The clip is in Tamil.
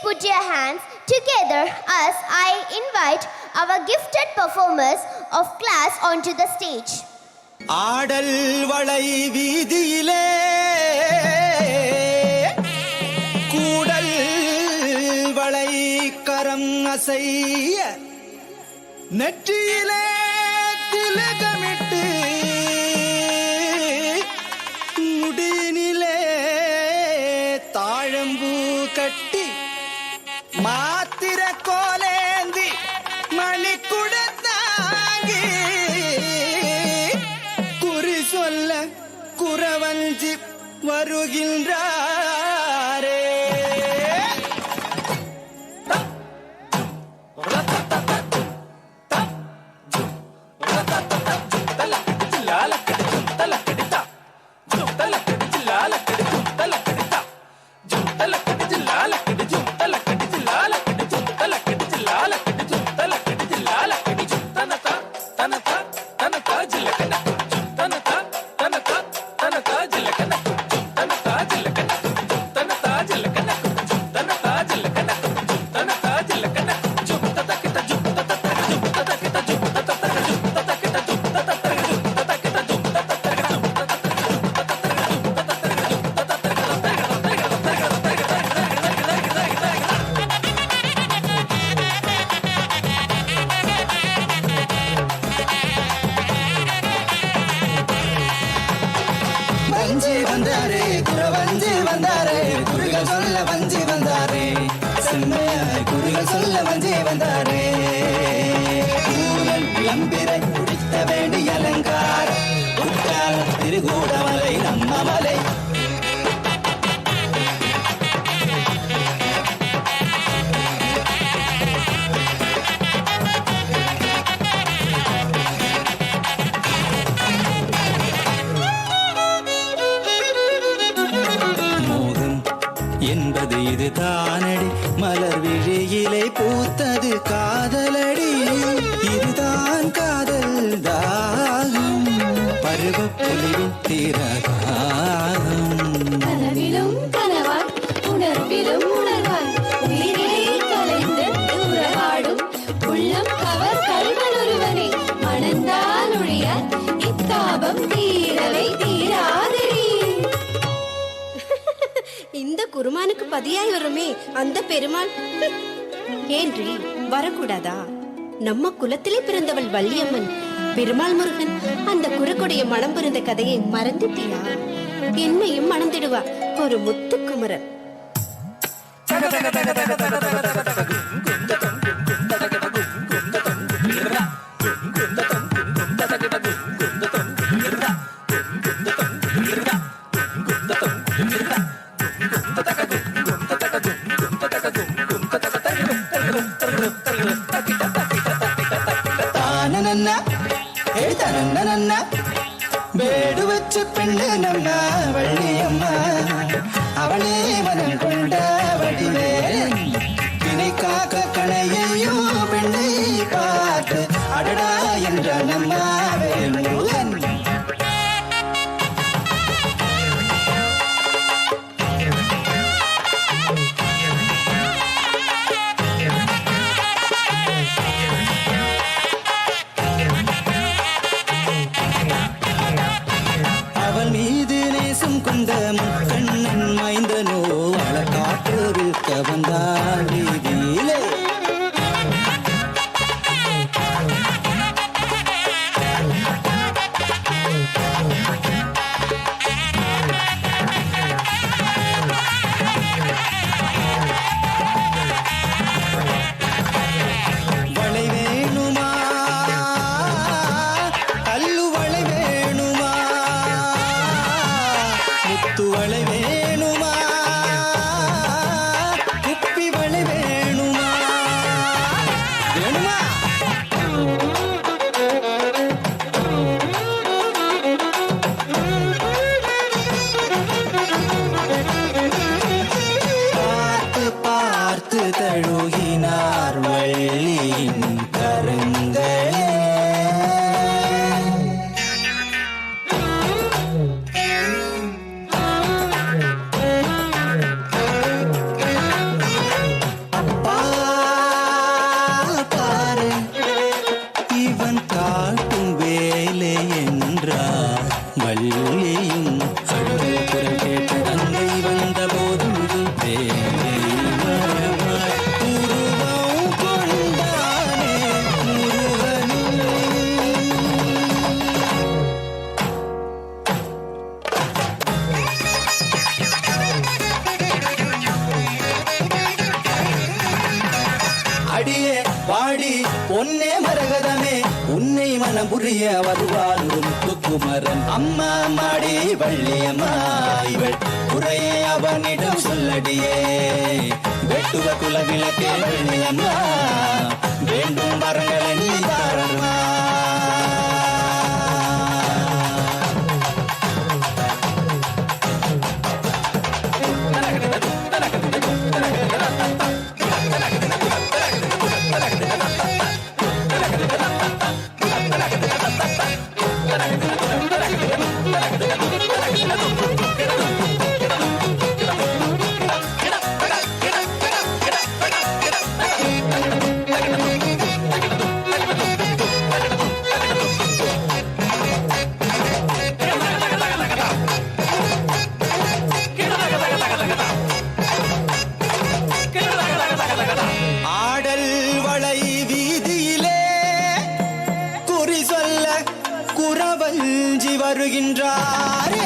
put your hands together as I invite our gifted performers of class onto the stage. ஆடல் வளை வீதியிலே கூடல் வளை கரம் அசைய நெற்றியிலே திலகமிட்டு முடியினிலே தாழம்பூ கட்டி மாத்திர கோலேந்தி மணிக்குடத்தாங்கி குறி சொல்ல குறவஞ்சி வருகின்றாரே. வஞ்சி வந்தாரே குறவஞ்சி வந்தாரே குறிகள் சொல்ல வஞ்சி வந்தாரே செம்மையாய் குறிகள் சொல்ல வஞ்சி வந்தாரே. ஊழல் விளம்பிரை குடித்த வேண்டி அலங்கார உட்கார திருகூடமலை நம்ம மலை என்பது இது தானடி மலர் விழியிலே பூத்தது காதலடி இதுதான் காதல் தாகம் பருவ பொலிவின் திரகாகம் கனவிலும் கனவாய் உணர்விலும் உணர்வாய் உயிரிலே கலைந்து உறவாடும் உள்ளம் கவர் கல்வன் ஒருவனை மணந்தால் ஒழிய இத்தாபம் தீரவை தீராதடி. இந்த குருமானுக்கு பதியாய் வருமே அந்த பெருமாள் ஏன்றி வரக்கூடாதா? நம்ம குலத்திலே பிறந்தவள் வள்ளியம்மன் பெருமாள் முருகன் அந்த குறுக்குடைய மனம் பிறந்த கதையை மறந்துட்டியா? என்னையும் மணந்திடுவா ஒரு முத்துக்குமரன். வேடு வச்ச பெண்ணு நம்ம வள்ளியம்மா அவளே மனம் கொண்ட வடிவேலன் தினை காக்க கணையையும் பெண்ணை பார்த்து அடடா என்ற நம்ம வேலுவன். அவன் மீது நேசம் கொண்ட முக்கண்ணன் மைந்தனோ வழக்காற்றொருக்க வந்தார் வீதியிலே வளை வேணுமா கல்லு வளை வேணுமா முத்து வளை வேணுமா குப்பி வளை வேணுமா அடியே பாடி பொன்னே மரகதமே உன்னை மனம் புரிய வருவார் ஒரு முத்துக்குமரன். அம்மா மாடி வள்ளியம்மா இவள் குறையே அவனிடம் சொல்லடியே. வெட்டுவ குல விளக்கே வள்ளியம்மா வேண்டும் வரங்களை நீ தாரம்மா. ஆடல் வளை வீதியிலே குறி சொல்ல குறவஞ்சி வருகின்றாரே.